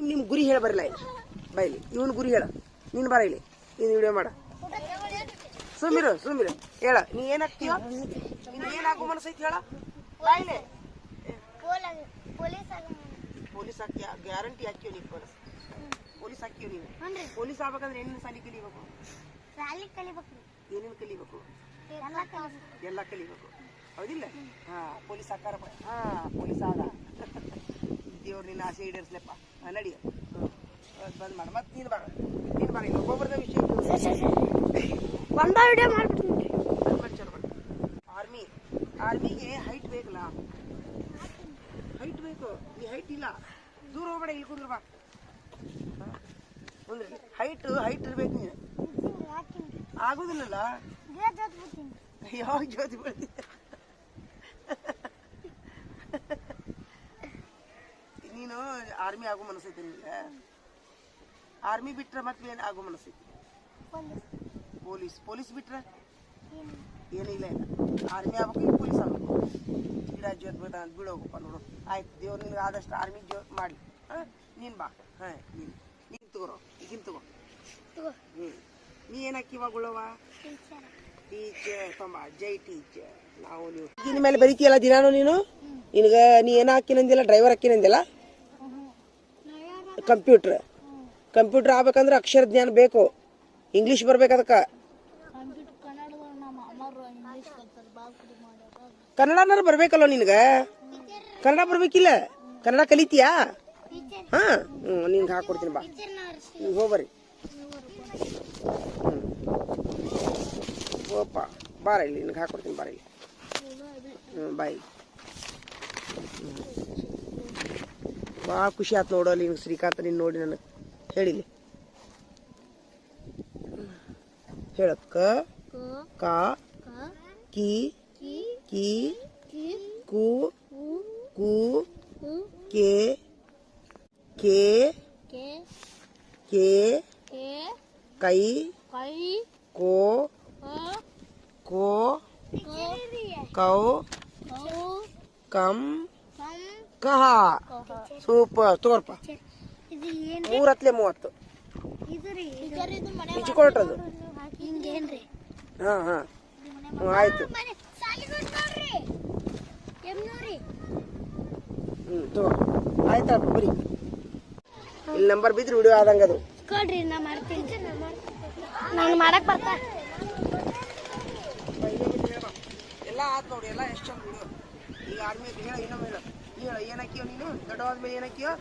ನಿಮ್ ಗುರಿ ಹೇಳ ಬರಲ್ಲ ಬೈಲಿ ಇವನ್ ಗುರಿ ಹೇಳ ನೀನ್ ಬರ ಇಲ್ಲಿ ನೀನ್ ವಿಡಿಯೋ ಮಾಡ ಸುಮಿರು ಹೇಳ ನೀ ಏನಾಗ್ತೀಯ ನೀನ್ ಏನಾಗೋ ಮನಸ್ಸೈತಿ ಹೇಳ ಬಾಯ್ಲೆ ಪೊಲೀಸ್ ಹಾಕ್ಯ ಗ್ಯಾರಂಟಿ ಹಾಕ್ಯೋ ನೀ ಪೊಲೀಸ್ ಹಾಕ್ಯೋ ನೀನು ಪೊಲೀಸ್ ಆಗ್ಬೇಕಂದ್ರೆ ಏನೇನು ಸಾಲಿ ಕಲಿಬೇಕು ಏನೇನು ಕಲಿಬೇಕು ಎಲ್ಲ ಕಲಿಬೇಕು ಹೌದಿಲ್ಲ ಹಾ ಪೊಲೀಸ್ ಹಾಕಾರ ಹಾ ಪೊಲೀಸ್ ಆದ ದೇವ್ರು ನಿನ್ನ ಆಸೆ ಈಡೇರಿಸ್ಲಪ್ಪ ನಡಿಯ ಬಂದ್ ಮಾಡ ಮತ್ತೆ ನೀನು ಬರ ಇಲ್ಲ ಒಬ್ಬೊಬ್ಬರದ ವಿಷಯ ಒಂದ ವಿಡಿಯೋ ಮಾಡ್ಬಿಡ್ತೀನಿ ಆರ್ಮಿಗೆ ಹೈಟ್ ಬೇಕಲ್ಲ ಹೈಟ್ ಬೇಕು ನೀ ಹೈಟ್ ಇಲ್ಲ ದೂರ ಹೋಗ್ಬೇಡ ಇಲ್ಲಿ ಕುಂದ್ರ ಬಾ ಹೈಟ್ ಇರ್ಬೇಕು ನೀನು ಆಗುದಿಲ್ಲಲ್ಲ ಯಾವಾಗ ಜ್ಯೋತಿ ಬೀಳ್ತಿ ನೀನು ಆರ್ಮಿ ಆಗೋ ಮನಸ್ಸೈತಿ ನಿನ್ಗೆ ಆರ್ಮಿ ಬಿಟ್ರೆ ಮತ್ತೆ ಏನ್ ಆಗೋ ಮನಸ್ಸೈತಿ ಪೊಲೀಸ್ ಬಿಟ್ರೆ ಏನಿಲ್ಲ ಆರ್ಮಿ ಆಗ್ಬೇಕು ಪೊಲೀಸ್ ಆಗ್ಬೇಕು ಗಿಡ ಜ್ಯೋತಿ ಬೀಳೋಗಪ್ಪ ನೋಡು ಆಯ್ತು ದೇವ್ರು ನಿನ್ಗೆ ಆದಷ್ಟು ಆರ್ಮಿ ಮಾಡಿ ನೀನ್ ಬಾ ನೀನ್ ತಗೋರೋ ಈಗಿನ ತಗೋ ನೀ ಏನಕ್ಕೆ ಇವಾಗ ಉಳ್ಳವ ಟೀಚರ್ ತೊಂಬ ಜೈ ಟೀಚರ್ ನಾವು ನೀವು ಈಗಿನ ಮೇಲೆ ಬರೀತೀಯಲ್ಲ ದಿನಾನು ನೀನು ನಿನಗ ನೀ ಏನ ಹಾಕಿನಂದಿಲ್ಲ ಡ್ರೈವರ್ ಹಾಕಿನಂದಿಲ್ಲ ಕಂಪ್ಯೂಟರ್ ಆಗ್ಬೇಕಂದ್ರೆ ಅಕ್ಷರ ಜ್ಞಾನ ಬೇಕು ಇಂಗ್ಲಿಷ್ ಬರ್ಬೇಕು ಅದಕ್ಕ ಕನ್ನಡನಾರು ಬರ್ಬೇಕಲ್ಲ ನಿನ್ಗ ಕನ್ನಡ ಬರ್ಬೇಕಿಲ್ಲ ಕನ್ನಡ ಕಲಿತೀಯಾ ಹಾ ನಿನ್ಗೆ ಹಾಕೊಡ್ತೀನಿ ಬಾ ನೀವು ಹೋಗ್ಬರ್ರಿ ಓಪ ಬಾರ ಇಲ್ಲಿ ನಿನ್ಗೆ ಹಾಕೊಡ್ತೀನಿ ಬಾರ ಇಲ್ಲಿ ಬಾಯ್ ಭಾಳ ಖುಷಿ ಆಯ್ತು ನೋಡಲ್ಲಿ ನಿನ್ಗೆ ಶ್ರೀಕಾಂತ ನೀನು ನೋಡಿ ನನಗೆ ಹೇಳಿಲಿ ಹೇಳಕ್ಕ ಕಾ ಕಿ ಕಿ ಕು ಕು ಕೆ ಕೆ ಕೆ ಕೈ ಕೋ ಕೋ ಕೌ ಕಂ ಕಹ ಸೂಪರ್ ತೋರ್ಪ 3:30 ಇಚ್ಕೊಳ್ರದು ಹಾ ಆಯ್ತು ತಗೋ ಆಯ್ತಪ್ಪ ಬರೀ ಇಲ್ಲಿ ನಂಬರ್ ಬಿದ್ರೆ ವಿಡಿಯೋ ಆದಂಗ ಅದು ಕೊಡ್ರಿ ನಾ ಮಾಡ್ತೀನಿ ನಾನು ಮಾಡಕ್ ಬರ್ತಾ ಎಲ್ಲ ಆತ್ ನೋಡಿ ಎಲ್ಲ ಎಷ್ಟು ಚಂದ ವಿಡಿಯೋ ಈಗ ಆದ್ಮೇಲೆ ಹೇಳ ಇನ್ನೊಮ್ಮೆ ಹೇಳ ಏನಕ್ಕಿಯೋ ನೀನು ದೊಡ್ಡವಾದ್ಮೇಲೆ ಏನಕ್ಕಿಯೋ